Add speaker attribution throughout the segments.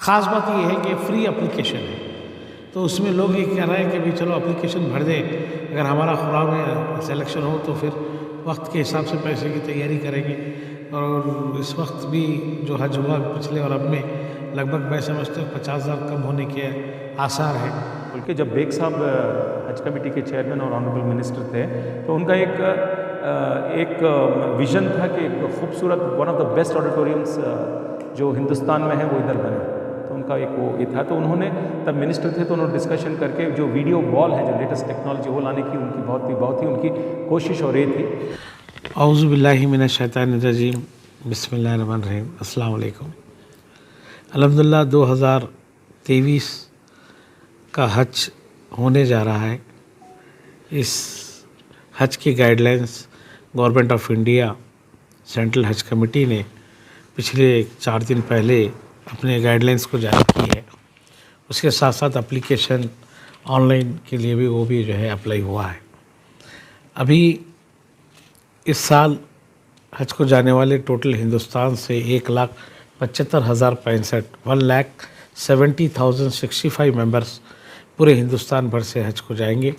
Speaker 1: ख़ास बात ये है कि फ्री एप्लीकेशन है, तो उसमें लोग ये कह रहे हैं कि भाई चलो एप्लीकेशन भर दें, अगर हमारा खुदा में सिलेक्शन हो तो फिर वक्त के हिसाब से पैसे की तैयारी करेंगे। और इस वक्त भी जो हज हुआ पिछले और अब में लगभग मैं समझता हूँ 50,000 कम होने के आसार हैं।
Speaker 2: बल्कि जब बेग साहब हज कमेटी के चेयरमैन और ऑनरेबल मिनिस्टर थे तो उनका एक विज़न था कि एक खूबसूरत one of the best auditoriums जो हिंदुस्तान में है वो इधर बने, तो उनका एक वो ये था। तो उन्होंने तब मिनिस्टर थे तो उन्होंने डिस्कशन करके जो वीडियो वॉल है, जो लेटेस्ट टेक्नोलॉजी वो लाने की उनकी बहुत ही उनकी कोशिश और ये थी।
Speaker 1: औज़ु बिल्लाहि मिनश शैतानिर रजीम, बिस्मिल्लाहिर रहमानिर रहीम, अस्सलाम वालेकुम। अल्हम्दुलिल्लाह 2023 का हज होने जा रहा है। इस हज की guidelines government of India central हज कमेटी ने पिछले 4 दिन पहले अपने गाइडलाइंस को जारी की है। उसके साथ साथ एप्लीकेशन ऑनलाइन के लिए भी वो भी जो है अप्लाई हुआ है। अभी इस साल हज को जाने वाले टोटल हिंदुस्तान से 1,75,065 1,70,065 मेंबर्स पूरे हिंदुस्तान भर से हज को जाएंगे।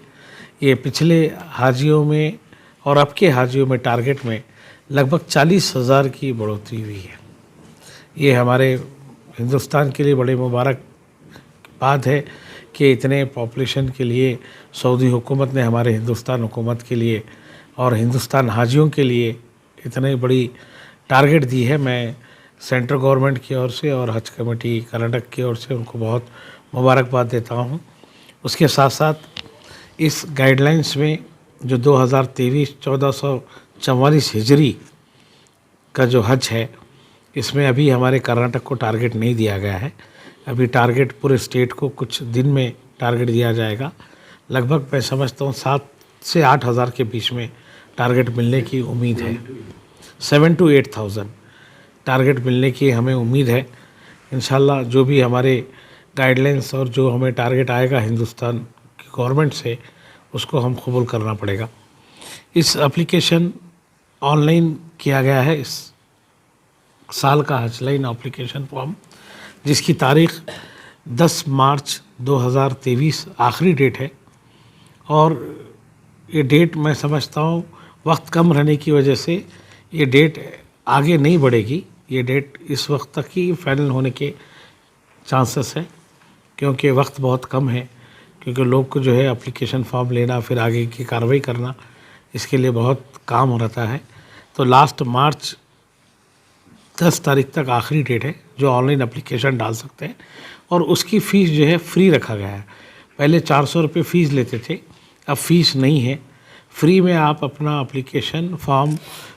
Speaker 1: ये पिछले हाजियों में और अब के हाजियों में टारगेट में लगभग 40,000 की बढ़ोतरी हुई है। ये हमारे हिंदुस्तान के लिए बड़े मुबारक बात है कि इतने पॉपुलेशन के लिए सऊदी हुकूमत ने हमारे हिंदुस्तान हुकूमत के लिए और हिंदुस्तान हाजियों के लिए इतनी बड़ी टारगेट दी है। मैं सेंट्रल गवर्नमेंट की ओर से और हज कमेटी कर्नाटक की ओर से उनको बहुत मुबारकबाद देता हूँ। उसके साथ साथ इस गाइडलाइंस में जो 2023 1444 हिजरी का जो हज है, इसमें अभी हमारे कर्नाटक को टारगेट नहीं दिया गया है। अभी टारगेट पूरे स्टेट को कुछ दिन में टारगेट दिया जाएगा। लगभग मैं समझता हूँ 7 से 8 हज़ार के बीच में टारगेट मिलने की उम्मीद है। 7 to 8,000 टारगेट मिलने की हमें उम्मीद है। इंशाल्लाह जो भी हमारे गाइडलाइंस और जो हमें टारगेट आएगा हिंदुस्तान की गवर्नमेंट से, उसको हम कबूल करना पड़ेगा। इस एप्लीकेशन ऑनलाइन किया गया है, इस साल का हज लाइन एप्लीकेशन फॉर्म, जिसकी तारीख़ 10 मार्च 2023 आखिरी डेट है। और ये डेट मैं समझता हूँ वक्त कम रहने की वजह से ये डेट आगे नहीं बढ़ेगी। ये डेट इस वक्त तक ही फाइनल होने के चांसेस हैं, क्योंकि वक्त बहुत कम है। क्योंकि लोग को जो है एप्लीकेशन फॉर्म लेना, फिर आगे की कार्रवाई करना, इसके लिए बहुत काम हो रहता है। तो लास्ट मार्च 10 तारीख तक आखिरी डेट है जो ऑनलाइन एप्लीकेशन डाल सकते हैं। और उसकी फ़ीस जो है फ्री रखा गया है। पहले 400 रुपये फ़ीस लेते थे, अब फ़ीस नहीं है। फ्री में आप अपना एप्लीकेशन फॉर्म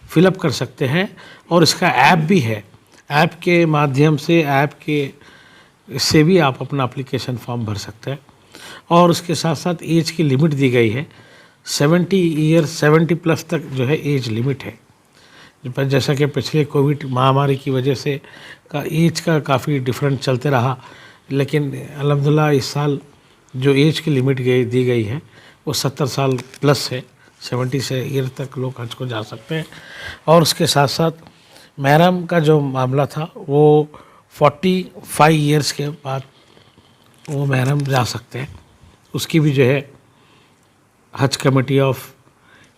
Speaker 1: फिलअप कर सकते हैं। और इसका ऐप भी है, ऐप के माध्यम से इससे भी आप अपना एप्लीकेशन फॉर्म भर सकते हैं। और उसके साथ साथ एज की लिमिट दी गई है, 70 प्लस तक जो है एज लिमिट है। जैसा कि पिछले कोविड महामारी की वजह से एज का काफ़ी डिफरेंट चलते रहा, लेकिन अल्हम्दुलिल्लाह इस साल जो एज की लिमिट दी गई है वो 70 साल प्लस है। 70 से ईयर तक लोग हज को जा सकते हैं। और उसके साथ साथ महरम का जो मामला था वो 45 ईयर्स के बाद वो महरम जा सकते हैं। उसकी भी जो है हज कमेटी ऑफ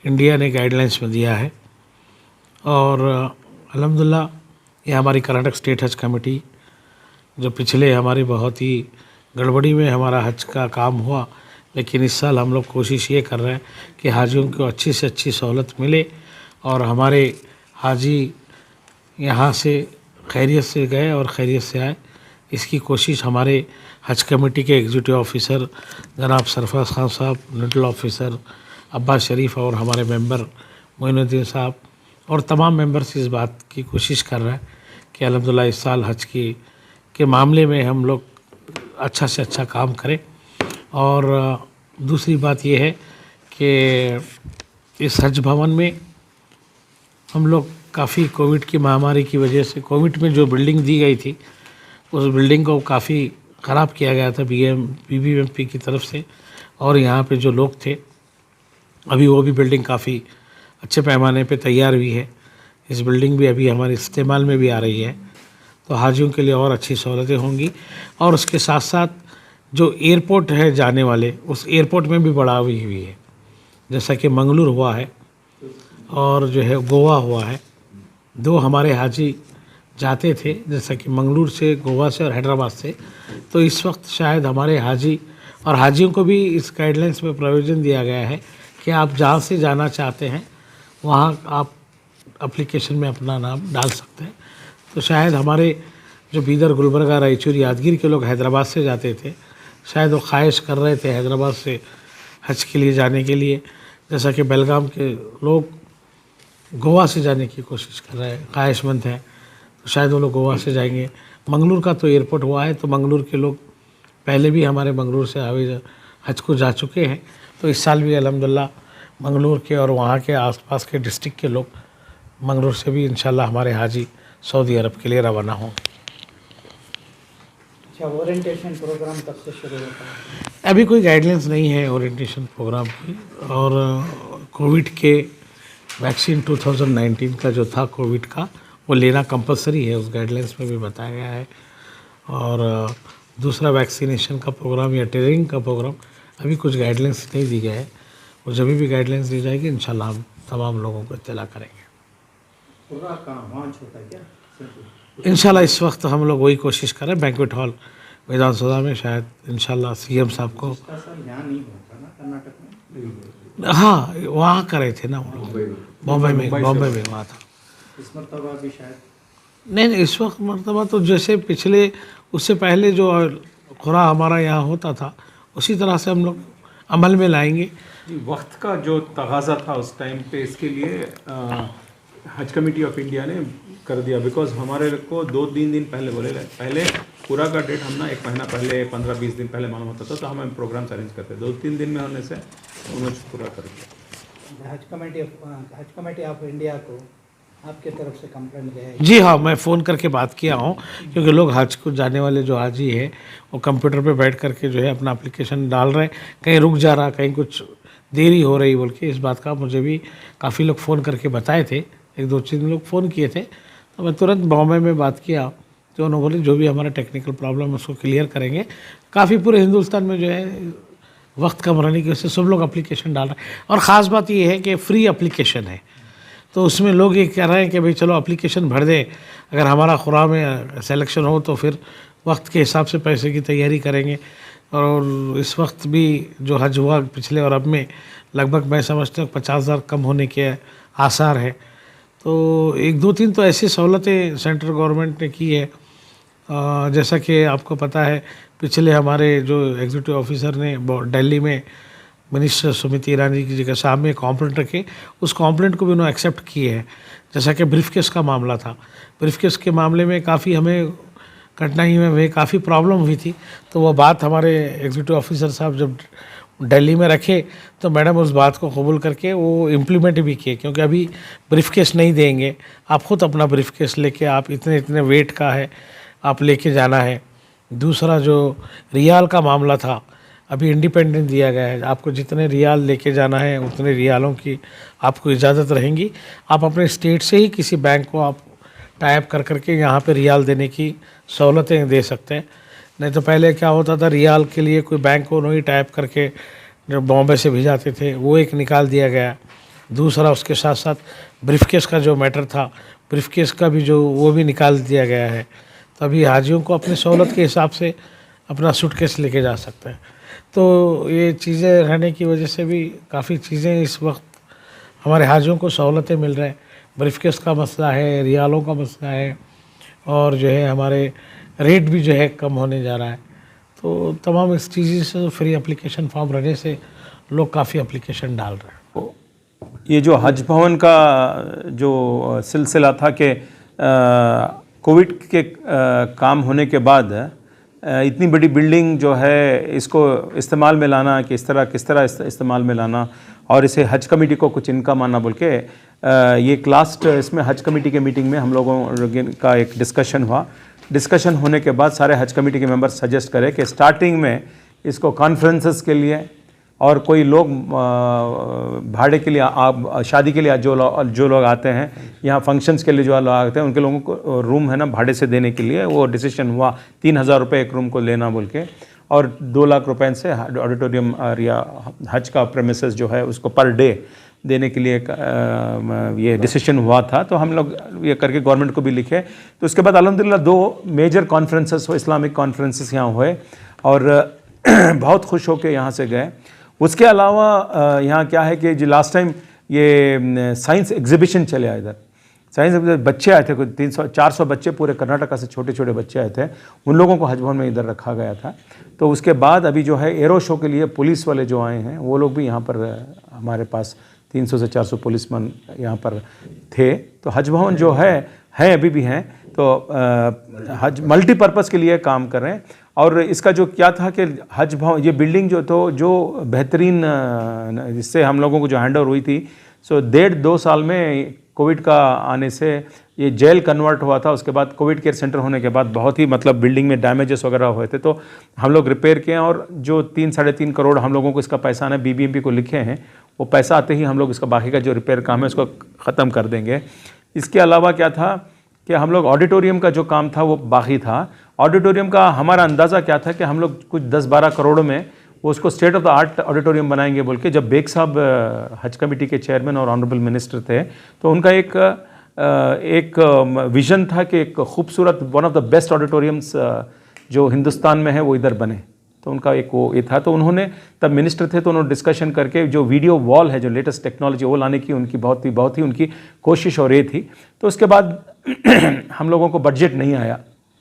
Speaker 1: इंडिया ने गाइडलाइंस में दिया है। और अल्हम्दुलिल्लाह ये हमारी कर्नाटक स्टेट हज कमेटी जो पिछले हमारी बहुत ही गड़बड़ी में हमारा हज का काम हुआ, लेकिन इस साल हम लोग कोशिश ये कर रहे हैं कि हाजियों को अच्छी से अच्छी सहूलत मिले और हमारे हाजी यहाँ से खैरियत से गए और खैरियत से आए। इसकी कोशिश हमारे हज कमेटी के एग्जीक्यूटिव ऑफिसर जनाब सरफराज खान साहब, नोडल ऑफिसर अब्बास शरीफ और हमारे मेंबर मोइनुद्दीन साहब और तमाम मेंबर्स इस बात की कोशिश कर रहे हैं कि अल्हम्दुलिल्लाह इस साल हज के मामले में हम लोग अच्छा से अच्छा काम करें। और दूसरी बात यह है कि इस हज भवन में हम लोग काफ़ी कोविड की महामारी की वजह से, कोविड में जो बिल्डिंग दी गई थी उस बिल्डिंग को काफ़ी ख़राब किया गया था BBMP की तरफ से। और यहाँ पे जो लोग थे, अभी वो भी बिल्डिंग काफ़ी अच्छे पैमाने पे तैयार हुई है। इस बिल्डिंग भी अभी हमारे इस्तेमाल में भी आ रही है। तो हाजियों के लिए और अच्छी सहूलतें होंगी। और उसके साथ साथ जो एयरपोर्ट है जाने वाले, उस एयरपोर्ट में भी बढ़ावी हुई है, जैसा कि मंगलूर हुआ है और जो है गोवा हुआ है। दो हमारे हाजी जाते थे, जैसा कि मंगलूर से, गोवा से और हैदराबाद से। तो इस वक्त शायद हमारे हाजी और हाजियों को भी इस गाइडलाइंस में प्रोविज़न दिया गया है कि आप जहाँ से जाना चाहते हैं वहाँ आप एप्लीकेशन में अपना नाम डाल सकते हैं। तो शायद हमारे जो बीदर, गुलबर्गा, रायचूर, यादगीर के लोग हैदराबाद से जाते थे, शायद वो ख्वाहिश कर रहे थे हैदराबाद से हज के लिए जाने के लिए, जैसा कि बेलगाम के लोग गोवा से जाने की कोशिश कर रहे हैं, ख्वाहिशमंद हैं, तो शायद वो लोग गोवा से जाएंगे। मंगलूर का तो एयरपोर्ट हुआ है, तो मंगलूर के लोग पहले भी हमारे मंगलूर से हज को जा चुके हैं। तो इस साल भी अल्हम्दुलिल्लाह मंगलूर के और वहाँ के आसपास के डिस्ट्रिक्ट के लोग मंगलूर से भी इंशाल्लाह हमारे हाजी सऊदी अरब के लिए रवाना हों।
Speaker 3: अच्छा, ओरिएंटेशन प्रोग्राम कब से शुरू होता है?
Speaker 1: अभी कोई गाइडलाइंस नहीं है ओरिएंटेशन प्रोग्राम की। और कोविड के वैक्सीन 2019 का जो था कोविड का, वो लेना कंपलसरी है, उस गाइडलाइंस में भी बताया गया है। और दूसरा वैक्सीनेशन का प्रोग्राम या ट्रेनिंग का प्रोग्राम अभी कुछ गाइडलाइंस नहीं दी गया है। और जब भी गाइडलाइंस दी जाएगी इंशाल्लाह हम तमाम लोगों को इत्तला करेंगे।
Speaker 3: पूरा काम लॉन्च होता है क्या?
Speaker 1: इंशाल्लाह इस वक्त हम लोग वही कोशिश कर रहे हैं, बैंक्वेट हॉल विधानसभा में, शायद इंशाल्लाह सीएम साहब को।
Speaker 3: इसका सर यहाँ नहीं होता ना, कर्नाटक में?
Speaker 1: हाँ, वहाँ करे थे ना वो लोग, बॉम्बे में हुआ था।
Speaker 3: इस मरतबा भी शायद
Speaker 1: नहीं, इस वक्त मरतबा तो जैसे पिछले, उससे पहले जो खुरा हमारा यहाँ होता था, उसी तरह से हम लोग अमल में लाएंगे।
Speaker 2: वक्त का जो तगाज़ा था उस टाइम पे, इसके लिए हज कमेटी ऑफ इंडिया ने कर दिया, बिकॉज हमारे को 2-3 दिन पहले बोले गए। पहले पूरा का डेट हम ना 1 महीना पहले, 15-20 दिन पहले मालूम होता था, तो हम प्रोग्राम्स अरेंज करते। 2-3 दिन में होने से उन्होंने पूरा कर दिया।
Speaker 3: हज कमेटी ऑफ इंडिया को आपके तरफ से कंप्लेंट गया है?
Speaker 1: जी हाँ, मैं फ़ोन करके बात किया हूँ, क्योंकि लोग हज को जाने वाले जो हाजी है वो कंप्यूटर पे बैठ करके जो है अपना एप्लीकेशन डाल रहे हैं, कहीं रुक जा रहा, कहीं कुछ देरी हो रही बोल के। इस बात का मुझे भी काफ़ी लोग फ़ोन करके बताए थे, 1-2-3 लोग फ़ोन किए थे। तो मैं तुरंत बॉम्बे में बात किया, तो उन्होंने बोले जो भी हमारा टेक्निकल प्रॉब्लम है उसको क्लियर करेंगे। काफ़ी पूरे हिंदुस्तान में जो है वक्त कम रहने की वजह से सब लोग एप्लीकेशन डाल रहे हैं। और ख़ास बात ये है कि फ्री एप्लीकेशन है, तो उसमें लोग ये कह रहे हैं कि भाई चलो एप्लीकेशन भर दें, अगर हमारा खुरा में सिलेक्शन हो तो फिर वक्त के हिसाब से पैसे की तैयारी करेंगे। और इस वक्त भी जो हज हुआ पिछले और अब में, लगभग मैं समझता हूँ 50,000 कम होने के आसार है। तो 1-2-3 तो ऐसी सहूलतें सेंट्रल गवर्नमेंट ने की है। जैसा कि आपको पता है, पिछले हमारे जो एग्जीक्यूटिव ऑफिसर ने दिल्ली में मिनिस्टर स्मृति ईरानी की जगह साहब में कॉम्प्लेंट रखे, उस कॉम्प्लेंट को भी उन्होंने एक्सेप्ट किए हैं। जैसा कि ब्रीफकेस का मामला था, ब्रीफकेस के मामले में काफ़ी हमें कठिनाई में काफ़ी प्रॉब्लम हुई थी। तो वो बात हमारे एग्जीक्यूटिव ऑफिसर साहब जब दिल्ली में रखे, तो मैडम उस बात को कबूल करके वो इम्प्लीमेंट भी किए, क्योंकि अभी ब्रीफकेस नहीं देंगे, आप ख़ुद अपना ब्रीफकेस लेके, आप इतने वेट का है आप लेके जाना है। दूसरा जो रियाल का मामला था, अभी इंडिपेंडेंट दिया गया है, आपको जितने रियाल लेके जाना है उतने रियालों की आपको इजाज़त रहेंगी। आप अपने स्टेट से ही किसी बैंक को आप टाइप कर करके यहाँ पे रियाल देने की सहूलतें दे सकते हैं। नहीं तो पहले क्या होता था, रियाल के लिए कोई बैंक को नहीं टाइप करके जो बॉम्बे से भिजाते थे, वो एक निकाल दिया गया। दूसरा उसके साथ साथ ब्रीफकेस का जो मैटर था, ब्रीफकेस का भी जो वो भी निकाल दिया गया है। तो अभी हाजियों को अपनी सहूलत के हिसाब से अपना सूटकेस लेके जा सकते हैं। तो ये चीज़ें रहने की वजह से भी काफ़ी चीज़ें इस वक्त हमारे हाजियों को सहूलतें मिल रहे हैं। ब्रीफकेस का मसला है, रियालों का मसला है, और जो है हमारे रेट भी जो है कम होने जा रहा है। तो तमाम इस चीज़ से फ्री एप्लीकेशन फॉर्म रहने से लोग काफ़ी एप्लीकेशन डाल रहे हैं।
Speaker 2: ये जो हज भवन का जो सिलसिला था कि कोविड के काम होने के बाद इतनी बड़ी बिल्डिंग जो है इसको इस्तेमाल में लाना, कि किस तरह इस्तेमाल में लाना, और इसे हज कमेटी को कुछ इनकम आना बोल के ये लास्ट इसमें हज कमेटी के मीटिंग में हम लोगों का एक डिस्कशन हुआ। डिस्कशन होने के बाद सारे हज कमेटी के मेंबर सजेस्ट करें कि स्टार्टिंग में इसको कॉन्फ्रेंसेस के लिए और कोई लोग भाड़े के लिए शादी के लिए जो लोग आते हैं, यहाँ फंक्शंस के लिए जो लोग आते हैं, उनके लोगों को रूम है ना भाड़े से देने के लिए वो डिसीजन हुआ 3,000 रुपये एक रूम को लेना बोल के, और 2 लाख रुपए से ऑडिटोरियम या हज का प्रेमिसेस जो है उसको पर डे देने के लिए ये डिसीजन हुआ था। तो हम लोग ये करके गवर्नमेंट को भी लिखे। तो उसके बाद अल्हम्दुलिल्लाह 2 मेजर कॉन्फ्रेंसेस हुए, इस्लामिक कॉन्फ्रेंसेस यहाँ हुए और बहुत खुश होकर यहाँ से गए। उसके अलावा यहाँ क्या है कि जो लास्ट टाइम ये साइंस एग्जीबिशन चले आए, इधर साइंस बच्चे आए थे, कुछ 300-400 बच्चे पूरे कर्नाटका से छोटे छोटे बच्चे आए थे, उन लोगों को हज भवन में इधर रखा गया था। तो उसके बाद अभी जो है एरो शो के लिए पुलिस वाले जो आए हैं वो लोग भी यहाँ पर हमारे पास 300 से 400 पुलिसमैन यहाँ पर थे। तो हज भवन जो है अभी भी हैं, तो हज मल्टीपर्पज़ के लिए काम कर रहे हैं। और इसका जो क्या था कि हज भवन ये बिल्डिंग जो बेहतरीन जिससे हम लोगों को जो हैंड ओवर हुई थी, सो 1.5-2 साल में कोविड का आने से ये जेल कन्वर्ट हुआ था। उसके बाद कोविड केयर सेंटर होने के बाद बहुत ही मतलब बिल्डिंग में डैमेजेस वगैरह हुए थे, तो हम लोग रिपेयर किए और जो 3-3.5 करोड़ हम लोगों को इसका पैसा आना BBMP को लिखे हैं, वो पैसा आते ही हम लोग इसका बाकी का जो रिपेयर काम है उसको ख़त्म कर देंगे। इसके अलावा क्या था कि हम लोग ऑडिटोरियम का जो काम था वो बाकी था। ऑडिटोरियम का हमारा अंदाज़ा क्या था कि हम लोग कुछ 10-12 करोड़ में वो उसको state of the art auditorium बनाएंगे बोल के। जब बेग साहब हज कमेटी के चेयरमैन और ऑनरेबल मिनिस्टर थे, तो उनका एक विज़न था कि एक खूबसूरत one of the best auditoriums जो हिंदुस्तान में है वो इधर बने। तो उनका एक वो ये था। तो उन्होंने तब मिनिस्टर थे, तो उन्होंने डिस्कशन करके जो वीडियो वॉल है, जो लेटेस्ट टेक्नोलॉजी वो लाने की उनकी बहुत ही उनकी कोशिश और ये थी। तो उसके बाद हम लोगों को बजट नहीं आया,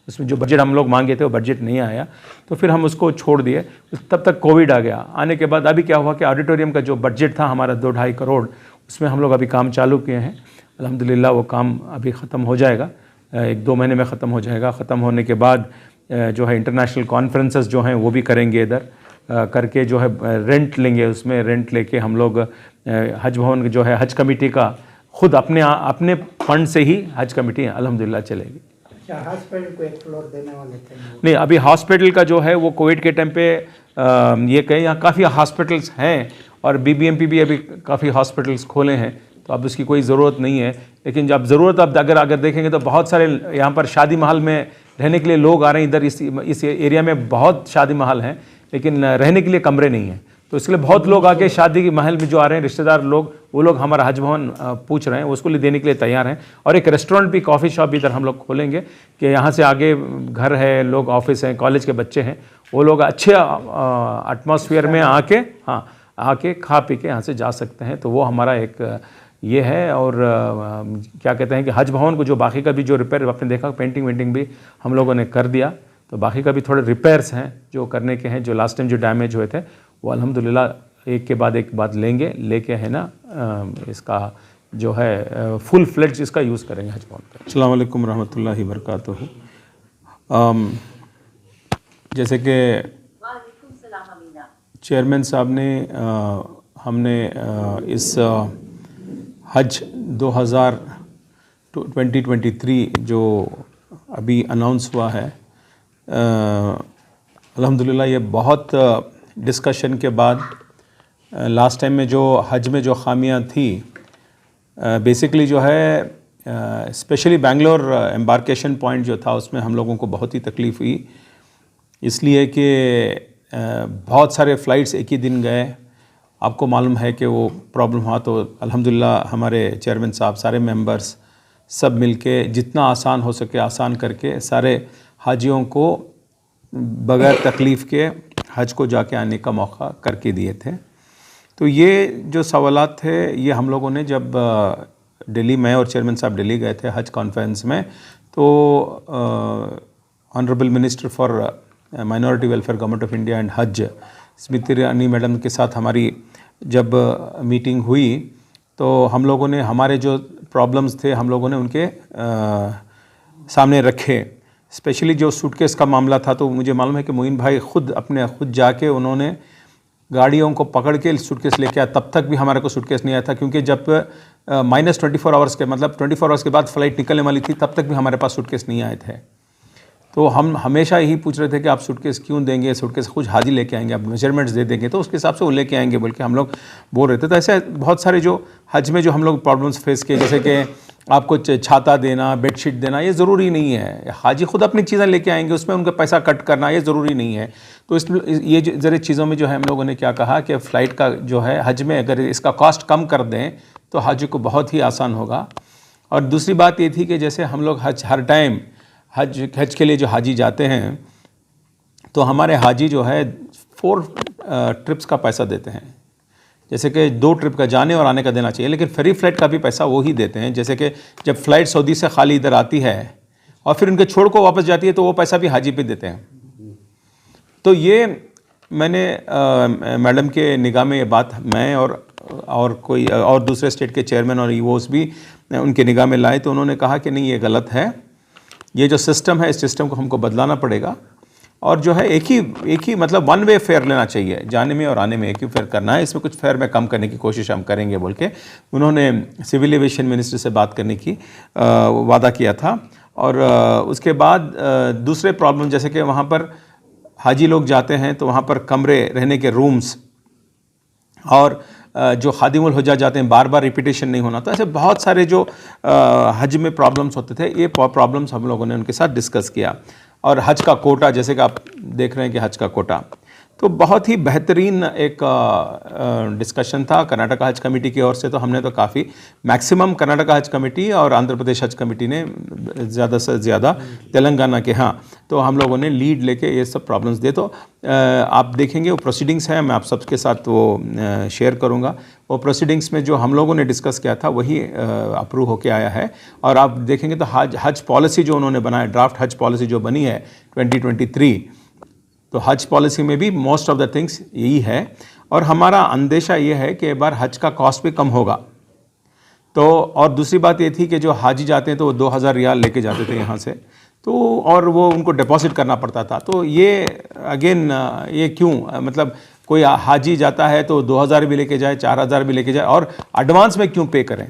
Speaker 2: उसमें जो बजट हम लोग मांगे थे वो बजट नहीं आया, तो फिर हम उसको छोड़ दिए। तब तक कोविड आ गया। आने के बाद अभी क्या हुआ कि ऑडिटोरियम का जो बजट था हमारा 2-2.5 करोड़, उसमें हम लोग अभी काम चालू किए हैं। अल्हम्दुलिल्लाह वो काम अभी ख़त्म हो जाएगा, 1-2 महीने में ख़त्म हो जाएगा। ख़त्म होने के बाद जो है इंटरनेशनल कॉन्फ्रेंसेस जो हैं वो भी करेंगे इधर करके, जो है रेंट लेंगे, उसमें रेंट लेके हम लोग हज भवन जो है हज कमेटी का खुद अपने फंड से ही हज कमेटी अल्हम्दुलिल्लाह चलेगी।
Speaker 3: अच्छा, हॉस्पिटल को 1 फ्लोर देने वाले थे?
Speaker 2: नहीं, अभी हॉस्पिटल का जो है वो कोविड के टाइम पे ये कहीं यहाँ काफ़ी हॉस्पिटल्स हैं और BBMP भी अभी काफ़ी हॉस्पिटल्स खोले हैं, तो अब उसकी कोई ज़रूरत नहीं है। लेकिन जब ज़रूरत अब अगर देखेंगे तो बहुत सारे यहाँ पर शादी महल में रहने के लिए लोग आ रहे हैं। इधर इस एरिया में बहुत शादी महल हैं, लेकिन रहने के लिए कमरे नहीं हैं। तो इसके लिए बहुत लोग आके शादी के महल में जो आ रहे हैं रिश्तेदार लोग, वो लोग हमारा हज भवन पूछ रहे हैं, उसको लिए देने के लिए तैयार हैं। और एक रेस्टोरेंट भी, कॉफ़ी शॉप भी इधर हम लोग खोलेंगे कि यहाँ से आगे घर है, लोग ऑफिस हैं, कॉलेज के बच्चे हैं, वो लोग अच्छे एटमॉस्फेयर में आके खा पी के यहाँ से जा सकते हैं। तो वो हमारा एक ये है। और क्या कहते हैं कि हज भवन को जो बाकी का भी जो रिपेयर आपने देखा, पेंटिंग वेंटिंग भी हम लोगों ने कर दिया, तो बाकी का भी थोड़े रिपेयर्स हैं जो करने के हैं। जो लास्ट टाइम जो डैमेज हुए थे वो अल्हम्दुलिल्लाह एक के बाद एक बात लेके है ना, इसका जो है फुल फ्लेड्ज इसका यूज़ करेंगे हज भवन पर। अस्सलाम वालेकुम रहमतुल्लाहि बरकातुहू। जैसे कि चेयरमैन साहब ने हमने इस हज 2023 जो अभी अनाउंस हुआ है, अल्हम्दुलिल्लाह ये बहुत डिस्कशन के बाद लास्ट टाइम में जो हज में जो खामियां थी, बेसिकली जो है स्पेशली बेंगलोर एम्बार्केशन पॉइंट जो था उसमें हम लोगों को बहुत ही तकलीफ़ हुई, इसलिए कि बहुत सारे फ़्लाइट्स एक ही दिन गए। आपको मालूम है कि वो प्रॉब्लम हुआ, तो अल्हम्दुलिल्लाह हमारे चेयरमैन साहब, सारे मेंबर्स सब मिलके जितना आसान हो सके आसान करके सारे हाजियों को बग़ैर तकलीफ़ के हज को जाके आने का मौका करके दिए थे। तो ये जो सवालात थे ये हम लोगों ने जब दिल्ली में और चेयरमैन साहब दिल्ली गए थे हज कॉन्फ्रेंस में, तो honourable minister for minority welfare government of India and हज स्मृति ईरानी मैडम के साथ हमारी जब मीटिंग हुई, तो हम लोगों ने हमारे जो प्रॉब्लम्स थे हम लोगों ने उनके सामने रखे। स्पेशली जो सूटकेस का मामला था, तो मुझे मालूम है कि मोइन भाई खुद जाके उन्होंने गाड़ियों को पकड़ के सूटकेस लेके आया। तब तक भी हमारे को सूटकेस नहीं आया था, क्योंकि जब -24 आवर्स के मतलब 24 आवर्स के बाद फ़्लाइट निकलने वाली थी, तब तक भी हमारे पास सूटकेस नहीं आए थे। तो हम हमेशा यही पूछ रहे थे कि आप सूटकेस क्यों देंगे, सूटकेस कुछ हाजी लेके आएंगे, आप मेजरमेंट्स दे देंगे तो उसके हिसाब से वो लेके आएंगे बोल के हम लोग बोल रहे थे। तो ऐसे बहुत सारे जो हज में जो हम लोग प्रॉब्लम्स फेस किए, जैसे कि आपको छाता देना, बेडशीट देना, ये ज़रूरी नहीं है। हाजी खुद अपनी चीज़ें लेके आएंगे, उसमें उनका पैसा कट करना ये ज़रूरी नहीं है। तो ये ज़रा चीज़ों में जो है हम लोगों ने क्या कहा कि फ़्लाइट का जो है हज में अगर इसका कॉस्ट कम कर दें तो हज को बहुत ही आसान होगा। और दूसरी बात ये थी कि जैसे हम लोग हर टाइम हज के लिए जो हाजी जाते हैं तो हमारे हाजी जो है 4 ट्रिप्स का पैसा देते हैं। जैसे कि 2 ट्रिप का जाने और आने का देना चाहिए, लेकिन फ्री फ्लाइट का भी पैसा वो ही देते हैं। जैसे कि जब फ़्लाइट सऊदी से खाली इधर आती है और फिर उनके छोड़ को वापस जाती है तो वो पैसा भी हाजी पे देते हैं। तो ये मैंने मैडम के निगाह में ये बात मैं और कोई और दूसरे स्टेट के चेयरमैन और ईओस भी उनके निगाह में लाए, तो उन्होंने कहा कि नहीं, ये गलत है, ये जो सिस्टम है इस सिस्टम को हमको बदलाना पड़ेगा और जो है एक ही मतलब 1 वे फेयर लेना चाहिए, जाने में और आने में एक ही फेयर करना है, इसमें कुछ फेयर में कम करने की कोशिश हम करेंगे बोल के उन्होंने सिविल एविएशन मिनिस्टर से बात करने की वादा किया था। और उसके बाद दूसरे प्रॉब्लम जैसे कि वहाँ पर हाजी लोग जाते हैं तो वहाँ पर कमरे, रहने के रूम्स और जो खादिमुल हुज्जा जाते हैं बार बार रिपीटेशन नहीं होना, तो ऐसे बहुत सारे जो हज में प्रॉब्लम्स होते थे, ये प्रॉब्लम्स हम लोगों ने उनके साथ डिस्कस किया। और हज का कोटा, जैसे कि आप देख रहे हैं कि हज का कोटा, तो बहुत ही बेहतरीन एक डिस्कशन था कर्नाटका हज कमेटी की ओर से। तो हमने तो काफ़ी मैक्सिमम कर्नाटका हज कमेटी और आंध्र प्रदेश हज कमेटी ने ज़्यादा से ज़्यादा तेलंगाना के, हाँ, तो हम लोगों ने लीड लेके ये सब प्रॉब्लम्स दे। तो आप देखेंगे वो प्रोसीडिंग्स हैं, मैं आप सबके साथ वो शेयर करूँगा। वो प्रोसीडिंग्स में जो हम लोगों ने डिस्कस किया था वही अप्रूव होके आया है। और आप देखेंगे तो हज पॉलिसी जो उन्होंने बनाया, ड्राफ्ट हज पॉलिसी जो बनी है 2023, तो हज पॉलिसी में भी मोस्ट ऑफ द थिंग्स यही है। और हमारा अंदेशा ये है कि एक बार हज का कॉस्ट भी कम होगा। तो और दूसरी बात ये थी कि जो हाजी जाते हैं तो वो 2000 रियाल लेके जाते थे यहाँ से, तो और वो उनको डिपॉजिट करना पड़ता था। तो ये अगेन ये क्यों, मतलब कोई हाजी जाता है तो 2000 भी लेके जाए, 4000 भी लेके जाए, और एडवांस में क्यों पे करें?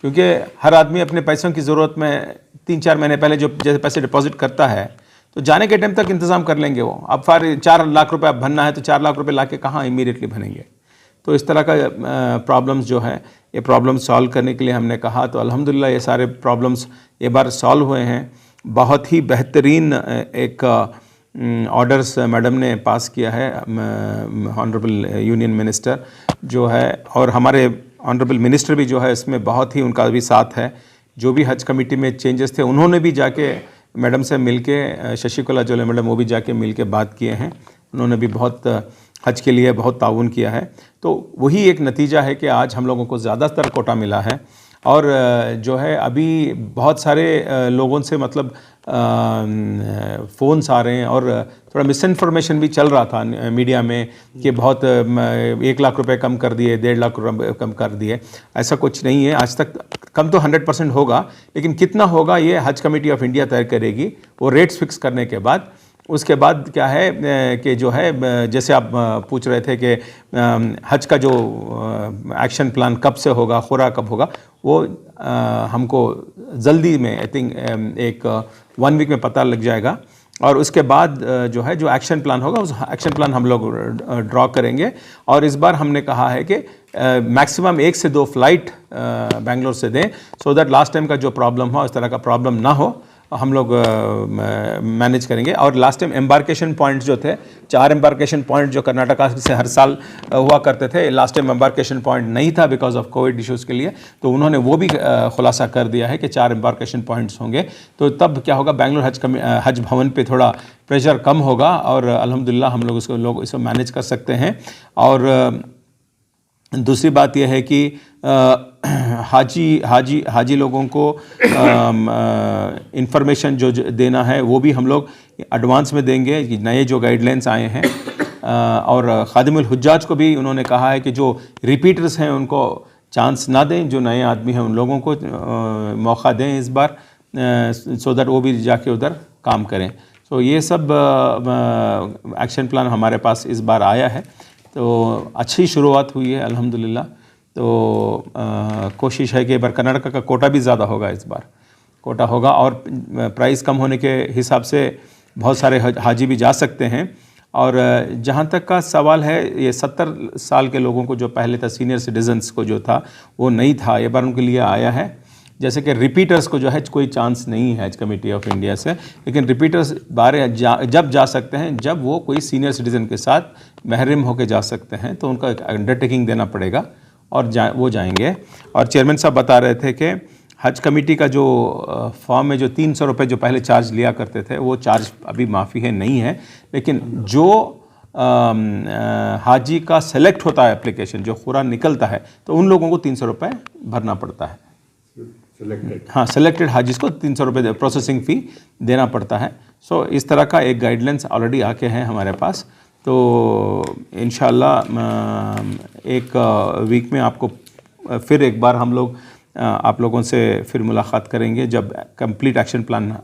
Speaker 2: क्योंकि हर आदमी अपने पैसों की ज़रूरत में 3-4 महीने पहले जो जैसे पैसे डिपॉजिट करता है तो जाने के टाइम तक इंतज़ाम कर लेंगे वो। अब 4 लाख रुपए अब भरना है तो 4 लाख रुपए लाके कहाँ इमीडिएटली भरेंगे? तो इस तरह का प्रॉब्लम्स जो है, ये प्रॉब्लम सॉल्व करने के लिए हमने कहा, तो अल्हम्दुलिल्लाह ये सारे प्रॉब्लम्स ये बार सॉल्व हुए हैं। बहुत ही बेहतरीन एक ऑर्डर्स मैडम ने पास किया है, ऑनरेबल यूनियन मिनिस्टर जो है, और हमारे ऑनरेबल मिनिस्टर भी जो है इसमें बहुत ही उनका भी साथ है। जो भी हज कमेटी में चेंजेस थे उन्होंने भी जाके मैडम से मिलके, शशिकला जोले मैडम वो भी जाके मिलके बात किए हैं, उन्होंने भी बहुत हज के लिए बहुत ताउन किया है। तो वही एक नतीजा है कि आज हम लोगों को ज़्यादातर कोटा मिला है। और जो है अभी बहुत सारे लोगों से मतलब फ़ोन्स आ रहे हैं और थोड़ा मिस इन्फॉर्मेशन भी चल रहा था मीडिया में कि बहुत 1 लाख रुपए कम कर दिए, 1.5 लाख रुपए कम कर दिए। ऐसा कुछ नहीं है, आज तक कम तो 100% होगा, लेकिन कितना होगा ये हज कमेटी ऑफ इंडिया तय करेगी, वो रेट्स फिक्स करने के बाद। उसके बाद क्या है कि जो है जैसे आप पूछ रहे थे कि हज का जो एक्शन प्लान कब से होगा, खुरा कब होगा, वो हमको जल्दी में आई थिंक एक 1 वीक में पता लग जाएगा। और उसके बाद जो है जो एक्शन प्लान होगा उस एक्शन प्लान हम लोग ड्रॉ करेंगे। और इस बार हमने कहा है कि मैक्सिमम 1 से 2 फ्लाइट बेंगलोर से दें, सो दैट लास्ट टाइम का जो प्रॉब्लम हो इस तरह का प्रॉब्लम ना हो, हम लोग मैनेज करेंगे। और लास्ट टाइम एम्बार्केशन पॉइंट्स जो थे, 4 एम्बार्केशन पॉइंट जो कर्नाटका से हर साल हुआ करते थे, लास्ट टाइम एम्बार्केशन पॉइंट नहीं था बिकॉज ऑफ कोविड इश्यूज़ के लिए, तो उन्होंने वो भी खुलासा कर दिया है कि 4 एम्बार्केशन पॉइंट्स होंगे। तो तब क्या होगा, बेंगलोर हज भवन पे थोड़ा प्रेशर कम होगा और अल्हम्दुलिल्लाह हम लोग इसको मैनेज कर सकते हैं। और दूसरी बात यह है कि हाजी लोगों को इंफॉर्मेशन जो देना है वो भी हम लोग एडवांस में देंगे, कि नए जो गाइडलाइंस आए हैं। और खादिमुल हुज्जाज को भी उन्होंने कहा है कि जो रिपीटर्स हैं उनको चांस ना दें, जो नए आदमी हैं उन लोगों को मौका दें इस बार, सो दैट वो भी जाके उधर काम करें। तो ये सब एक्शन प्लान हमारे पास इस बार आया है, तो अच्छी शुरुआत हुई है अल्हम्दुलिल्लाह। तो कोशिश है कि इस बार कर्नाटका का कोटा भी ज़्यादा होगा इस बार, कोटा होगा और प्राइस कम होने के हिसाब से बहुत सारे हाजी भी जा सकते हैं। और जहाँ तक का सवाल है, ये 70 साल के लोगों को जो पहले था, सीनियर सिटीजन्स को जो था वो नहीं था, ये बार उनके लिए आया है। जैसे कि रिपीटर्स को जो है कोई चांस नहीं है हज कमेटी ऑफ इंडिया से, लेकिन रिपीटर्स जब जा सकते हैं जब वो कोई सीनियर सिटीज़न के साथ महरम होकर जा सकते हैं, तो उनका एक अंडरटेकिंग देना पड़ेगा और वो जाएंगे। और चेयरमैन साहब बता रहे थे कि हज कमेटी का जो फॉर्म में जो 300 रुपये जो पहले चार्ज लिया करते थे, वो चार्ज अभी माफ़ी है नहीं है, लेकिन जो हाजी का सेलेक्ट होता है एप्लीकेशन, जो पूरा निकलता है, तो उन लोगों को 300 रुपये भरना पड़ता है। हाँ, सेलेक्टेड हाजिस को 300 रुपये प्रोसेसिंग फ़ी देना पड़ता है। सो इस तरह का एक गाइडलाइंस ऑलरेडी आके हैं हमारे पास। तो इंशाल्लाह एक वीक में आपको फिर एक बार हम लोग आप लोगों से फिर मुलाकात करेंगे जब कंप्लीट एक्शन प्लान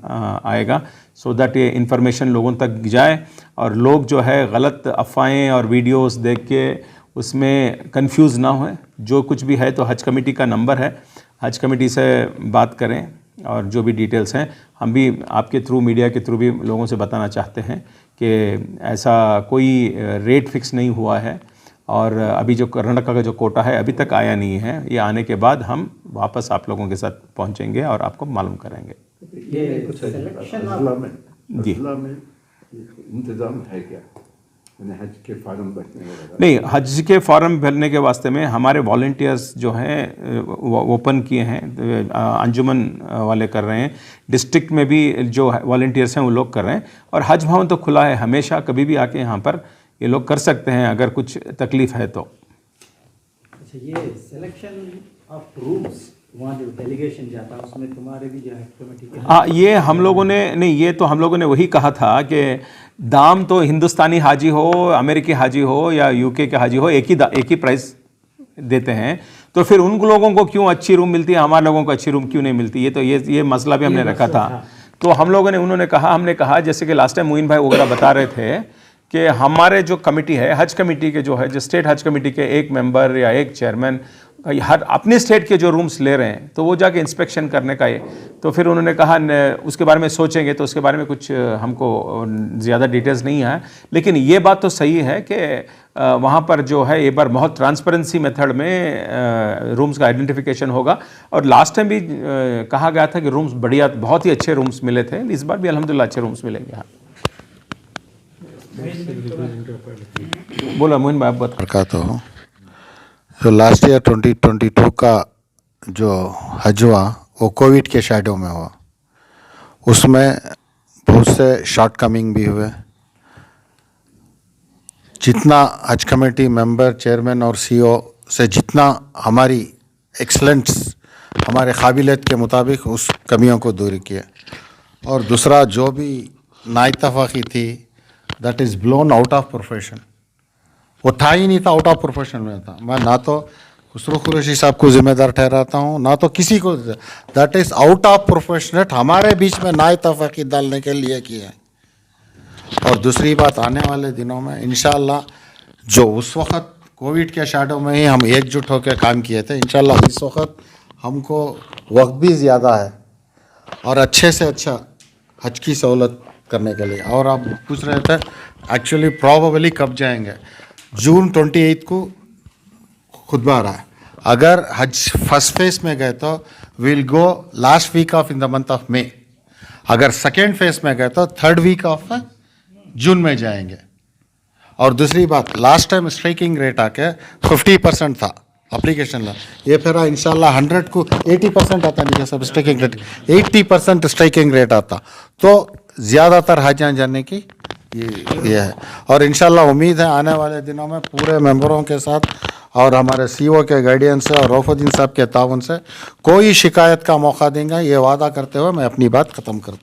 Speaker 2: आएगा, सो दैट ये इन्फॉर्मेशन लोगों तक जाए और लोग जो है गलत अफवाहें और वीडियोस देख के उसमें कंफ्यूज ना होए। जो कुछ भी है तो हज कमेटी का नंबर है, हज कमेटी से बात करें और जो भी डिटेल्स हैं हम भी आपके थ्रू, मीडिया के थ्रू भी लोगों से बताना चाहते हैं कि ऐसा कोई रेट फिक्स नहीं हुआ है और अभी जो कर्नाटक का जो कोटा है अभी तक आया नहीं है। ये आने के बाद हम वापस आप लोगों के साथ पहुंचेंगे और आपको मालूम करेंगे।
Speaker 3: ये कुछ सिलेक्शन
Speaker 2: जी
Speaker 4: में इंतजाम है क्या हज के फॉर्म भरने वगैरह?
Speaker 2: नहीं, हज के फॉर्म भरने के वास्ते में हमारे वॉलंटियर्स जो हैं ओपन किए हैं, अंजुमन वाले कर रहे हैं, डिस्ट्रिक्ट में भी जो वॉलंटियर्स हैं वो लोग कर रहे हैं, और हज भवन तो खुला है हमेशा, कभी भी आके यहाँ पर ये लोग कर सकते हैं अगर कुछ तकलीफ़ है तो।
Speaker 3: अच्छा, ये सिलेक्शन ऑफ रूम्स, वहाँ जो डेलीगेशन जाता है उसमें तुम्हारे भी जो है कमेटी के?
Speaker 2: हाँ, ये हम लोगों ने नहीं, ये तो हम लोगों ने वही कहा था कि दाम तो हिंदुस्तानी हाजी हो, अमेरिकी हाजी हो या यूके के हाजी हो, एक ही प्राइस देते हैं, तो फिर उन लोगों को क्यों अच्छी रूम मिलती है, हमारे लोगों को अच्छी रूम क्यों नहीं मिलती? ये मसला भी हमने रखा था। तो हम लोगों ने, हमने कहा जैसे कि लास्ट टाइम मोइन भाई वगैरह बता रहे थे कि हमारे जो कमेटी है, हज कमेटी के जो है, जो स्टेट हज कमेटी के एक मेंबर या एक चेयरमैन हर अपने स्टेट के जो रूम्स ले रहे हैं, तो वो जाके इंस्पेक्शन करने का है। तो फिर उन्होंने कहा उसके बारे में सोचेंगे, तो उसके बारे में कुछ हमको ज़्यादा डिटेल्स नहीं है, लेकिन ये बात तो सही है कि वहाँ पर जो है एक बार बहुत ट्रांसपेरेंसी मेथड में रूम्स का आइडेंटिफिकेशन होगा। और लास्ट टाइम भी कहा गया था कि रूम्स बढ़िया, बहुत ही अच्छे रूम्स मिले थे, इस बार भी अल्हम्दुलिल्लाह अच्छे रूम्स मिलेंगे। हाँ, बोला मोहन भाई, आप बता।
Speaker 5: तो जो लास्ट ईयर 2022 का जो हज हुआ वो कोविड के शैडो में हुआ, उसमें बहुत से शॉर्ट कमिंग भी हुए। जितना हज कमेटी मेंबर, चेयरमैन और सीईओ से जितना हमारी एक्सलेंस, हमारे काबिलियत के मुताबिक उस कमियों को दूर किया। और दूसरा जो भी नाइतफाकी थी, that is blown out of profession, वो था ही नहीं था, आउट ऑफ प्रोफेशन में था। मैं ना तो खुसरो कुरैशी साहब को जिम्मेदार ठहराता हूँ, ना तो किसी को, दैट इज़ आउट ऑफ प्रोफेशनेट हमारे बीच में नाइतफाकी डालने के लिए किया। और दूसरी बात, आने वाले दिनों में इंशाअल्लाह, जो उस वक़्त कोविड के शैडो में ही हम एकजुट होकर काम किए थे, इंशाअल्लाह इस वक्त हमको वक्त भी ज़्यादा है और अच्छे से अच्छा हज की सहूलत करने के लिए। और आप पूछ रहे थे एक्चुअली प्रॉबेबली कब जाएंगे, जून 28 को खुतबा आ रहा है। अगर हज फर्स्ट फेज में गए तो will go last week of in the month of May. अगर सेकेंड फेज में गए तो थर्ड वीक ऑफ जून में जाएंगे। और दूसरी बात, लास्ट टाइम स्ट्राइकिंग रेट आके 50% था अप्लीकेशन ला, ये फिर इंशाल्लाह 100 को 80% आता नहीं, सब स्ट्राइकिंग रेट 80% स्ट्राइकिंग रेट आता, तो ज़्यादातर हाजियाँ जाने की ये है। और इंशाल्लाह उम्मीद है आने वाले दिनों में पूरे मेंबरों के साथ और हमारे सीईओ के गाइडेंस से और रऊफुद्दीन साहब के ताउन से कोई शिकायत का मौका देंगे, ये वादा करते हुए मैं अपनी बात ख़त्म करता हूँ।